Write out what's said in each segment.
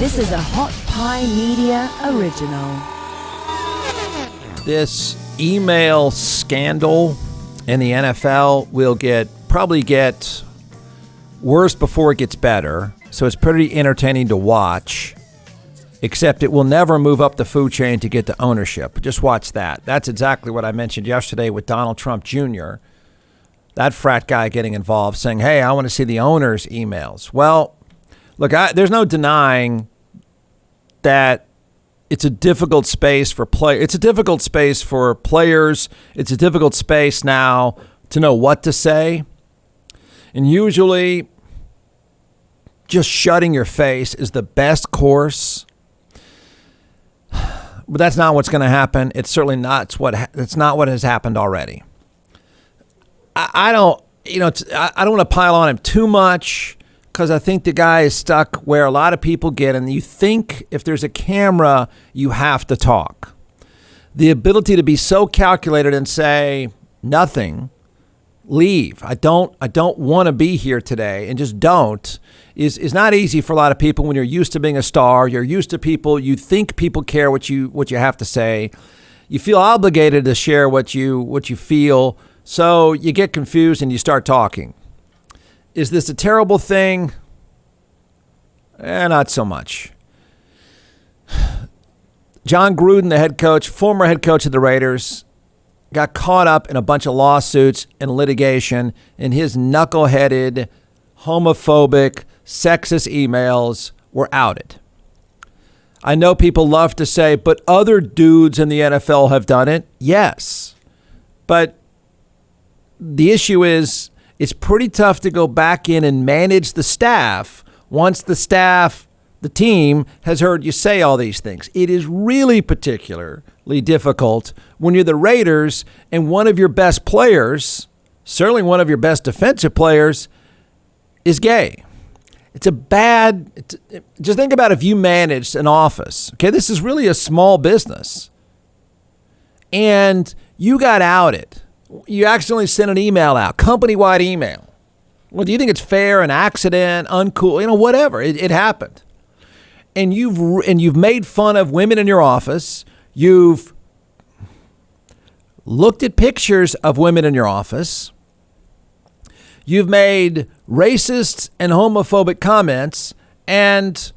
This is a Hot Pie Media original. This email scandal in the NFL will probably get worse before it gets better. So it's pretty entertaining to watch, except it will never move up the food chain to get to ownership. Just watch that. That's exactly what I mentioned yesterday with Donald Trump Jr., that frat guy getting involved, saying, hey, I want to see the owner's emails. Well, look, there's no denying that it's a difficult space for players. It's a difficult space for players. It's a difficult space now to know what to say. And usually, just shutting your face is the best course. But that's not what's going to happen. It's certainly not it's not what has happened already. I don't want to pile on him too much because I think the guy is stuck where a lot of people get, and you think if there's a camera, you have to talk. The ability to be so calculated and say nothing, leave. I don't want to be here today, and just don't is not easy for a lot of people when you're used to being a star. You're used to people. You think people care what you have to say. You feel obligated to share what you feel. So you get confused and you start talking. Is this a terrible thing? Not so much. John Gruden, the head coach, former head coach of the Raiders, got caught up in a bunch of lawsuits and litigation, and his knuckleheaded, homophobic, sexist emails were outed. I know people love to say, but other dudes in the NFL have done it. Yes. But the issue is it's pretty tough to go back in and manage the staff once the team has heard you say all these things. It is really particularly difficult when you're the Raiders and one of your best players, certainly one of your best defensive players, is gay. Just think about if you managed an office. Okay, this is really a small business. And you got outed. You accidentally sent an email out, company-wide email. Well, do you think it's fair, an accident, uncool, whatever? It happened. And you've made fun of women in your office. You've looked at pictures of women in your office. You've made racist and homophobic comments, and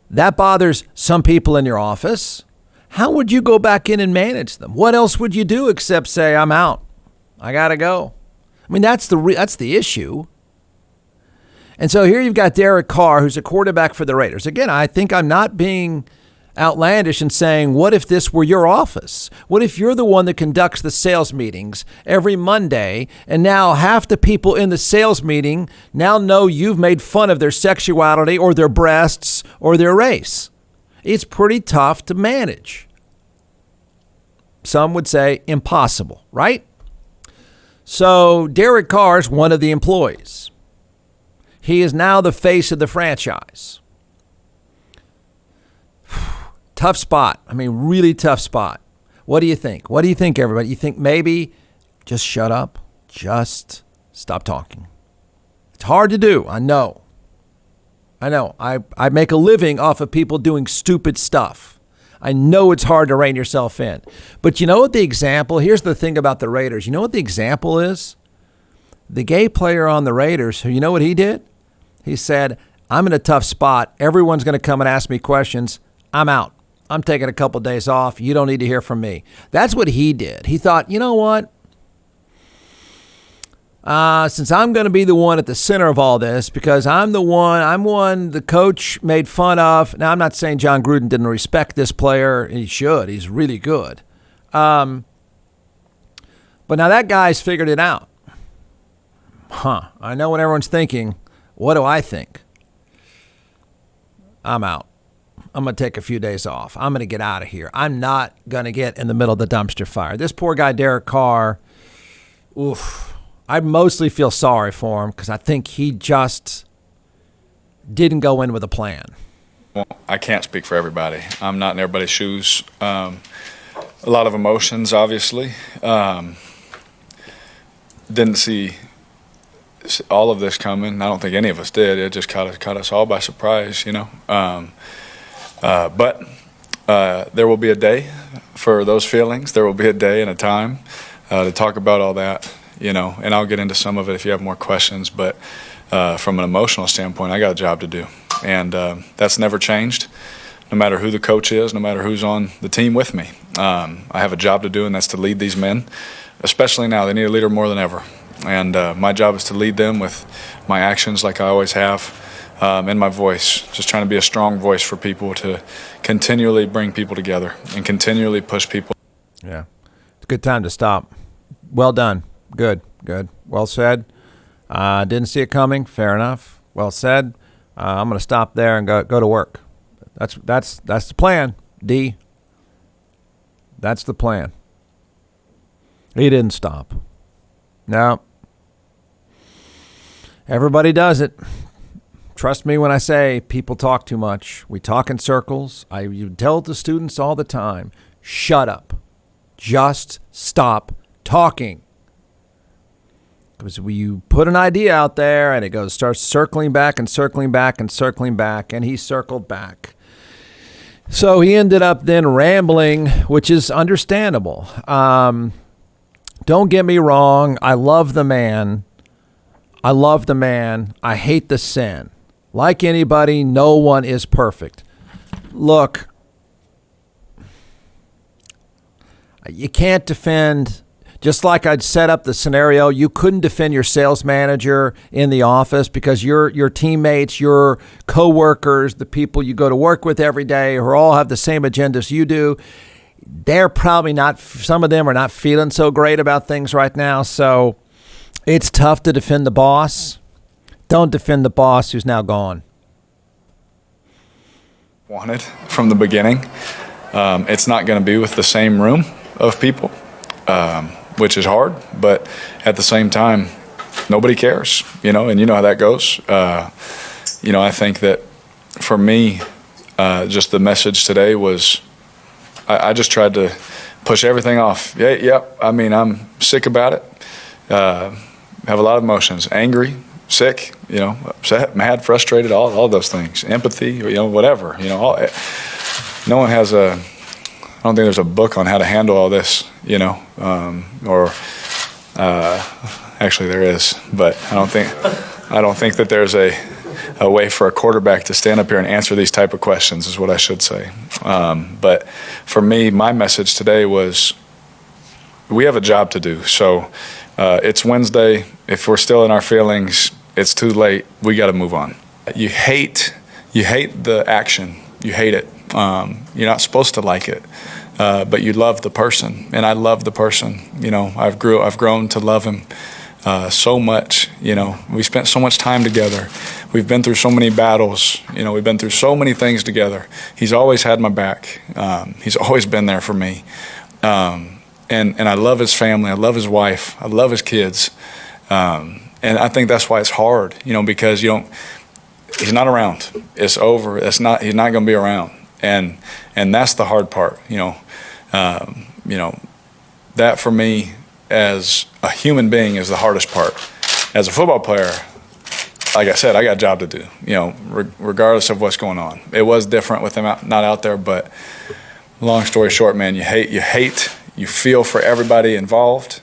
that bothers some people in your office. How would you go back in and manage them? What else would you do except say, I'm out? I got to go. I mean, that's the issue. And so here you've got Derek Carr, who's a quarterback for the Raiders. Again, I think I'm not being outlandish in saying, what if this were your office? What if you're the one that conducts the sales meetings every Monday, and now half the people in the sales meeting now know you've made fun of their sexuality or their breasts or their race? It's pretty tough to manage. Some would say impossible, right? So Derek Carr is one of the employees. He is now the face of the franchise. Tough spot. I mean, really tough spot. What do you think? What do you think, everybody? You think maybe just shut up? Just stop talking. It's hard to do. I know. I make a living off of people doing stupid stuff. I know it's hard to rein yourself in. But you know what the example, here's the thing about the Raiders. You know what the example is? The gay player on the Raiders, you know what he did? He said, I'm in a tough spot. Everyone's going to come and ask me questions. I'm out. I'm taking a couple days off. You don't need to hear from me. That's what he did. He thought, you know what? Since I'm going to be the one at the center of all this, because I'm one the coach made fun of. Now, I'm not saying John Gruden didn't respect this player. He should. He's really good. But now that guy's figured it out. I know what everyone's thinking. What do I think? I'm out. I'm going to take a few days off. I'm going to get out of here. I'm not going to get in the middle of the dumpster fire. This poor guy, Derek Carr, I mostly feel sorry for him because I think he just didn't go in with a plan. Well, I can't speak for everybody. I'm not in everybody's shoes. A lot of emotions, obviously. Didn't see all of this coming. I don't think any of us did. It just caught us all by surprise, But there will be a day for those feelings. There will be a day and a time to talk about all that, and I'll get into some of it if you have more questions. But from an emotional standpoint, I got a job to do, and that's never changed. No matter who the coach is, no matter who's on the team with me, I have a job to do, and that's to lead these men, especially now. They need a leader more than ever, and my job is to lead them with my actions like I always have, and my voice, just trying to be a strong voice for people, to continually bring people together and continually push people. Yeah. It's a good time to stop. Well done. Good. Well said. Didn't see it coming. Fair enough. Well said. I'm going to stop there and go to work. That's the plan, D. That's the plan. He didn't stop. No. Everybody does it. Trust me when I say people talk too much. We talk in circles. You tell the students all the time, shut up. Just stop talking. Because you put an idea out there and it starts circling back and circling back and circling back, and he circled back. So he ended up then rambling, which is understandable. Don't get me wrong. I love the man. I hate the sin. Like anybody, no one is perfect. Look, you can't defend, just like I'd set up the scenario, you couldn't defend your sales manager in the office because your teammates, your coworkers, the people you go to work with every day who all have the same agendas you do, they're probably not, some of them are not feeling so great about things right now. So it's tough to defend the boss. Don't defend the boss who's now gone. Wanted from the beginning. It's not going to be with the same room of people, which is hard, but at the same time, nobody cares, and you know how that goes. I think that for me, just the message today was, I just tried to push everything off. I'm sick about it. Have a lot of emotions, angry, sick, upset, mad, frustrated, all those things, empathy, whatever, no one has I don't think there's a book on how to handle all this, actually there is, but I don't think that there's a way for a quarterback to stand up here and answer these type of questions is what I should say. But for me, my message today was, we have a job to do. So it's Wednesday. If we're still in our feelings, it's too late. We got to move on. You hate the action. You hate it. You're not supposed to like it, but you love the person, and I love the person. I've grown to love him so much. We spent so much time together. We've been through so many battles. We've been through so many things together. He's always had my back. He's always been there for me. And I love his family. I love his wife. I love his kids. And I think that's why it's hard, because he's not around. It's over. He's not going to be around. And that's the hard part, that for me as a human being is the hardest part. As a football player, like I said, I got a job to do, regardless of what's going on. It was different with him not out there, but long story short, man, you feel for everybody involved.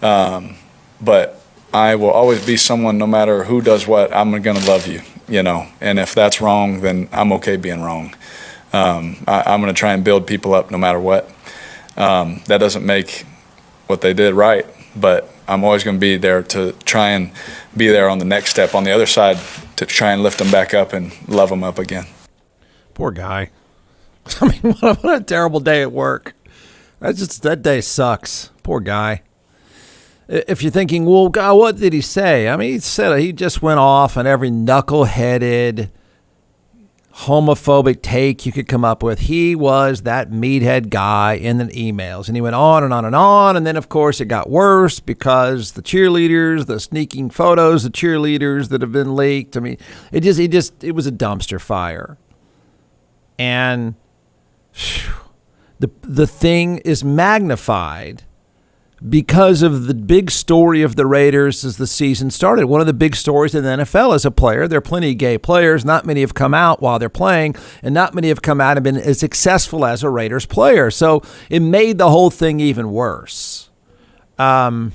But I will always be someone, no matter who does what, I'm going to love you, and if that's wrong, then I'm okay being wrong. I'm going to try and build people up no matter what. That doesn't make what they did right, but I'm always going to be there to try and be there on the next step, on the other side, to try and lift them back up and love them up again. Poor guy. I mean, what a terrible day at work. That day sucks. Poor guy. If you're thinking, well, God, what did he say? I mean, he just went off on every knuckleheaded, homophobic take you could come up with. He was that meathead guy in the emails, and he went on and on and on. And then, of course, it got worse because the cheerleaders, the sneaking photos, the cheerleaders that have been leaked. I mean, it was a dumpster fire. And the thing is magnified because of the big story of the Raiders as the season started. One of the big stories in the NFL as a player, there are plenty of gay players. Not many have come out while they're playing, and not many have come out and been as successful as a Raiders player. So it made the whole thing even worse. And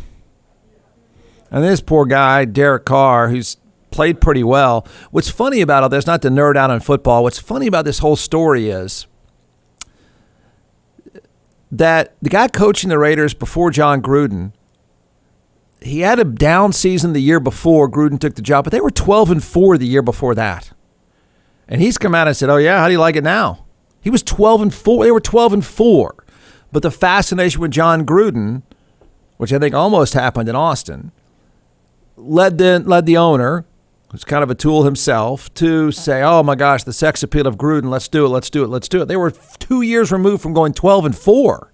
this poor guy, Derek Carr, who's played pretty well. What's funny about all this, not to nerd out on football, what's funny about this whole story is that the guy coaching the Raiders before John Gruden, he had a down season the year before Gruden took the job, but they were 12-4 the year before that. And he's come out and said, oh, yeah, how do you like it now? He was 12-4. They were 12-4. But the fascination with John Gruden, which I think almost happened in Austin, led the owner, who's kind of a tool himself, to say, oh my gosh, the sex appeal of Gruden, let's do it. They were 2 years removed from going 12-4.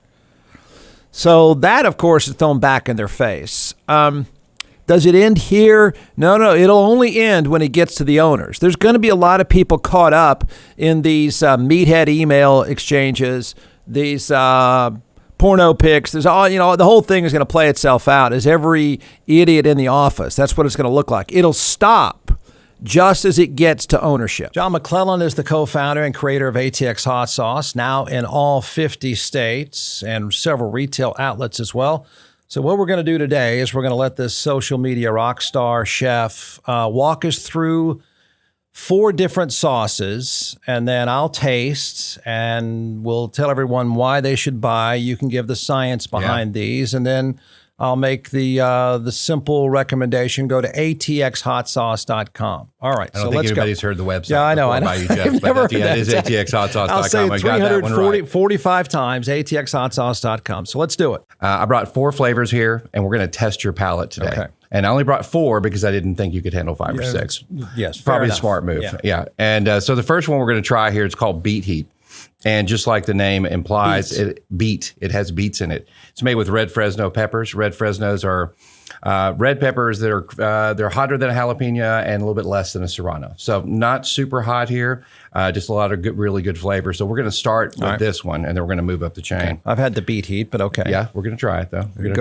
So that, of course, is thrown back in their face. Does it end here? No, it'll only end when it gets to the owners. There's going to be a lot of people caught up in these meathead email exchanges, these porno pics. There's all, the whole thing is going to play itself out as every idiot in the office. That's what it's going to look like. It'll stop just as it gets to ownership. John McClellan is the co-founder and creator of ATX Hot Sauce, now in all 50 states and several retail outlets as well. So what we're going to do today is we're going to let this social media rock star chef walk us through 4 different sauces, and then I'll taste, and we'll tell everyone why they should buy. You can give the science behind these, and then I'll make the simple recommendation. Go to atxhotsauce.com. All right, I don't think anybody's heard the website. Yeah, I know. By you, Jeff, I've never heard that. It is atxhotsauce.com. I'll say I got that one right. 45 times, atxhotsauce.com. So let's do it. I brought 4 flavors here, and we're going to test your palate today. Okay. And I only brought 4 because I didn't think you could handle 5 or 6. Yes, probably a smart move. Yeah. And so the first one we're going to try here, it's called Beet Heat. And just like the name implies, it has beets in it. It's made with red Fresno peppers. Red Fresnos are red peppers that are they're hotter than a jalapeno and a little bit less than a serrano. So not super hot here, just a lot of really good flavor. So we're going to start with this one, and then we're going to move up the chain. Okay. I've had the Beet Heat, but okay. Yeah, we're going to try it though. It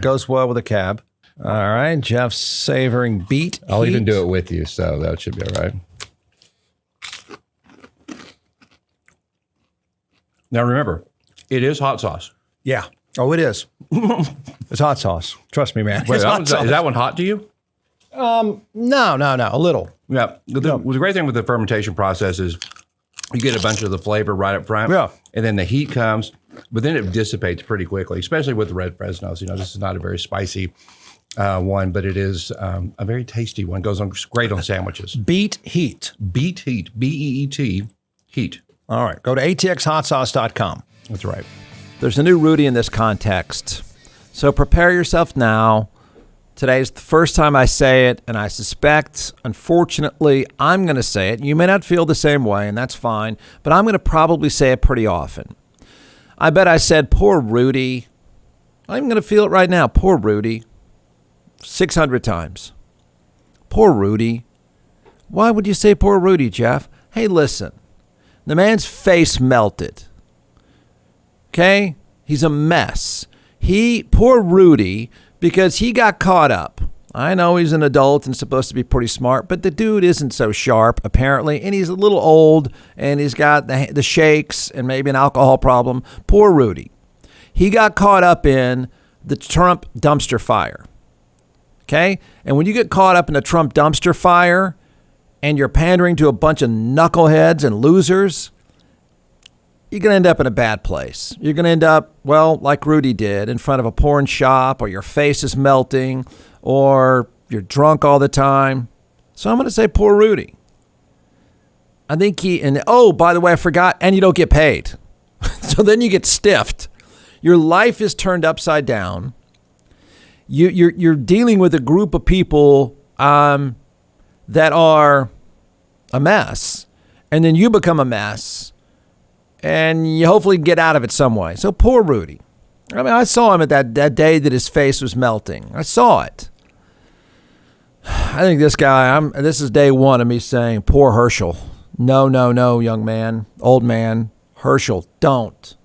goes well with a cab. All right, Jeff's savoring Beet Heat. I'll even do it with you, so that should be all right. Now remember, it is hot sauce. Yeah. Oh, it is. It's hot sauce. Trust me, man. Wait, is that one hot to you? No, a little. Yeah. The great thing with the fermentation process is you get a bunch of the flavor right up front. Yeah. And then the heat comes, but then it dissipates pretty quickly, especially with the red Fresnos. This is not a very spicy one, but it is a very tasty one. Goes on great on sandwiches. Beet Heat. Beet Heat. B-E-E-T. Heat. All right. Go to atxhotsauce.com. That's right. There's a new Rudy in this context. So prepare yourself now. Today's the first time I say it, and I suspect, unfortunately, I'm going to say it. You may not feel the same way, and that's fine, but I'm going to probably say it pretty often. I bet I said, poor Rudy. I'm going to feel it right now. Poor Rudy. 600 times. Poor Rudy. Why would you say poor Rudy, Jeff? Hey, listen. The man's face melted. Okay? He's a mess. Poor Rudy, because he got caught up. I know he's an adult and supposed to be pretty smart, but the dude isn't so sharp, apparently, and he's a little old, and he's got the shakes and maybe an alcohol problem. Poor Rudy. He got caught up in the Trump dumpster fire. Okay? And when you get caught up in the Trump dumpster fire, and you're pandering to a bunch of knuckleheads and losers, you're going to end up in a bad place. You're going to end up, well, like Rudy did, in front of a porn shop, or your face is melting, or you're drunk all the time. So I'm going to say poor Rudy. I think by the way, I forgot, and you don't get paid. So then you get stiffed. Your life is turned upside down. You're dealing with a group of people that are a mess, and then you become a mess, and you hopefully get out of it some way. So poor Rudy. I mean, I saw him at that day that his face was melting. I saw it. I think this guy, this is day one of me saying, poor Herschel. No, young man, old man, Herschel, don't.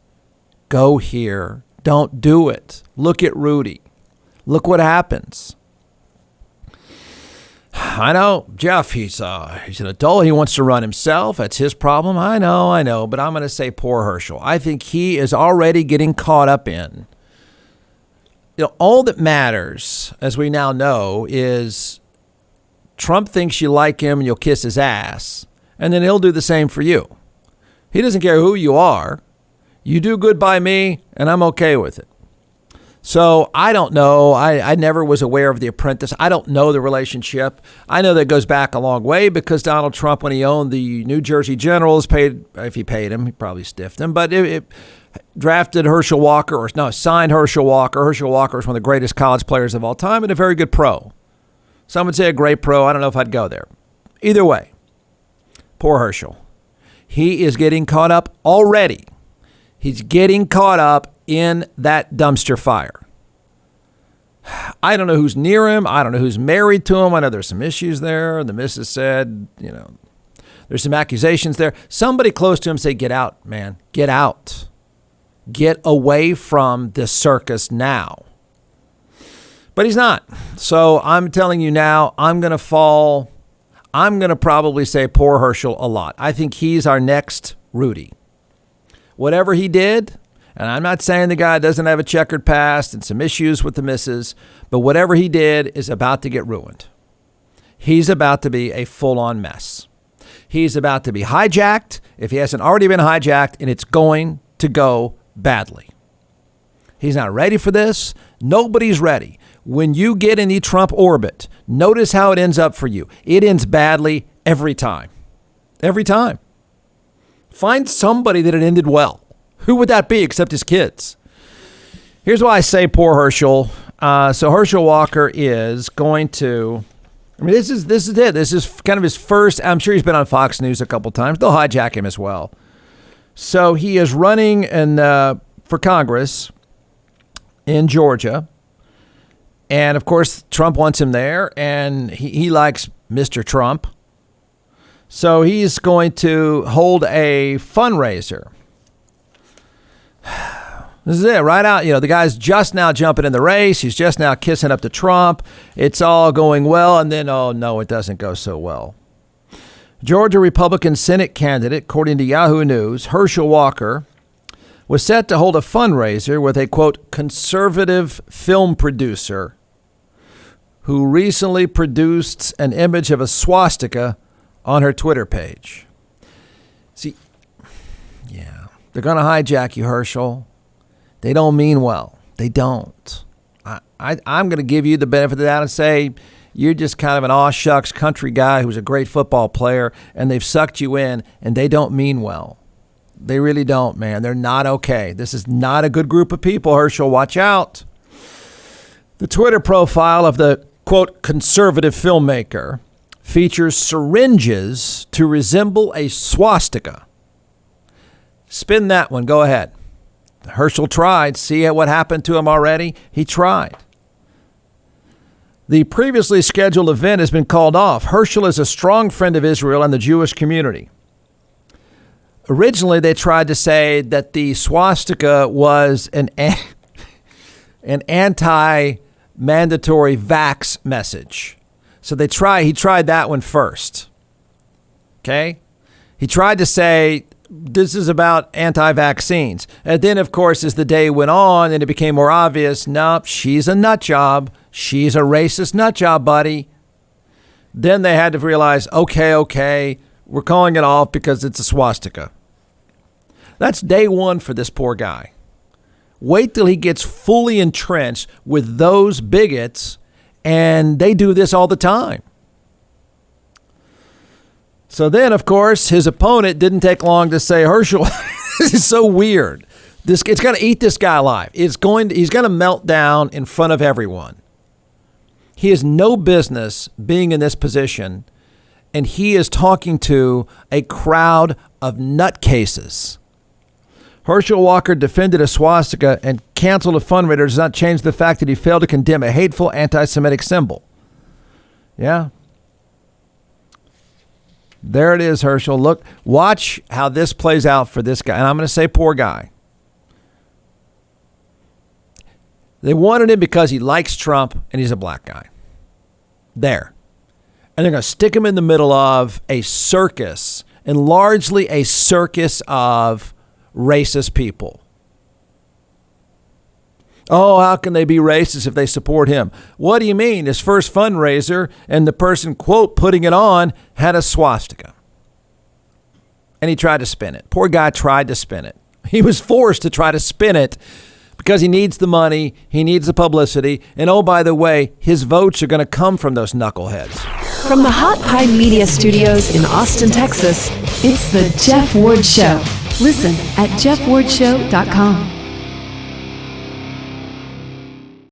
Go here. Don't do it. Look at Rudy. Look what happens. I know, Jeff, he's an adult. He wants to run himself. That's his problem. I know. But I'm going to say poor Herschel. I think he is already getting caught up in. All that matters, as we now know, is Trump thinks you like him and you'll kiss his ass. And then he'll do the same for you. He doesn't care who you are. You do good by me, and I'm okay with it. So I don't know. I never was aware of The Apprentice. I don't know the relationship. I know that goes back a long way because Donald Trump, when he owned the New Jersey Generals, if he paid him, he probably stiffed him, but it drafted Herschel Walker, signed Herschel Walker. Herschel Walker is one of the greatest college players of all time and a very good pro. Some would say a great pro. I don't know if I'd go there. Either way, poor Herschel. He is getting caught up already. He's getting caught up in that dumpster fire. I don't know who's near him. I don't know who's married to him. I know there's some issues there. The missus said, there's some accusations there. Somebody close to him say, get out, man. Get out. Get away from this circus now. But he's not. So I'm telling you now, I'm going to probably say poor Herschel a lot. I think he's our next Rudy. Whatever he did, and I'm not saying the guy doesn't have a checkered past and some issues with the missus, but whatever he did is about to get ruined. He's about to be a full-on mess. He's about to be hijacked if he hasn't already been hijacked, and it's going to go badly. He's not ready for this. Nobody's ready. When you get in the Trump orbit, notice how it ends up for you. It ends badly every time. Every time. Find somebody that it ended well. Who would that be except his kids? Here's why I say poor Herschel. So Herschel Walker is going to, this is it. This is kind of his first, I'm sure he's been on Fox News a couple times. They'll hijack him as well. So he is running for Congress in Georgia. And of course, Trump wants him there, and he likes Mr. Trump. So he's going to hold a fundraiser. This is it, right out. The guy's just now jumping in the race. He's just now kissing up to Trump. It's all going well. And then, oh, no, it doesn't go so well. Georgia Republican Senate candidate, according to Yahoo News, Herschel Walker, was set to hold a fundraiser with a, quote, conservative film producer who recently produced an image of a swastika on her Twitter page. See, yeah, they're going to hijack you, Herschel. They don't mean well. They don't. I'm going to give you the benefit of the doubt and say you're just kind of an aw shucks country guy who's a great football player, and they've sucked you in, and they don't mean well. They really don't, man. They're not okay. This is not a good group of people, Herschel. Watch out. The Twitter profile of the, quote, conservative filmmaker features syringes to resemble a swastika. Spin that one. Go ahead. Herschel tried. See what happened to him already? He tried. The previously scheduled event has been called off. Herschel is a strong friend of Israel and the Jewish community. Originally, they tried to say that the swastika was an anti-mandatory vax message. So he tried that one first. Okay? He tried to say this is about anti-vaccines. And then, of course, as the day went on and it became more obvious, nope, she's a nut job. She's a racist nut job, buddy. Then they had to realize, okay, we're calling it off because it's a swastika. That's day one for this poor guy. Wait till he gets fully entrenched with those bigots, and they do this all the time. So then, of course, his opponent didn't take long to say, Herschel, this is so weird. It's going to eat this guy alive. He's going to melt down in front of everyone. He has no business being in this position, and he is talking to a crowd of nutcases. Herschel Walker defended a swastika and canceled a fundraiser does not change the fact that he failed to condemn a hateful anti-Semitic symbol. Yeah. There it is, Herschel. Look, watch how this plays out for this guy. And I'm going to say poor guy. They wanted him because he likes Trump and he's a black guy. There. And they're going to stick him in the middle of a circus, and largely a circus of racist people. Oh, how can they be racist if they support him? What do you mean? His first fundraiser, and the person, quote, putting it on, had a swastika. And he tried to spin it. Poor guy tried to spin it. He was forced to try to spin it because he needs the money, he needs the publicity, and oh, by the way, his votes are going to come from those knuckleheads. From the Hot Pie Media Studios in Austin, Texas, it's the Jeff Ward Show. Listen at jeffwardshow.com.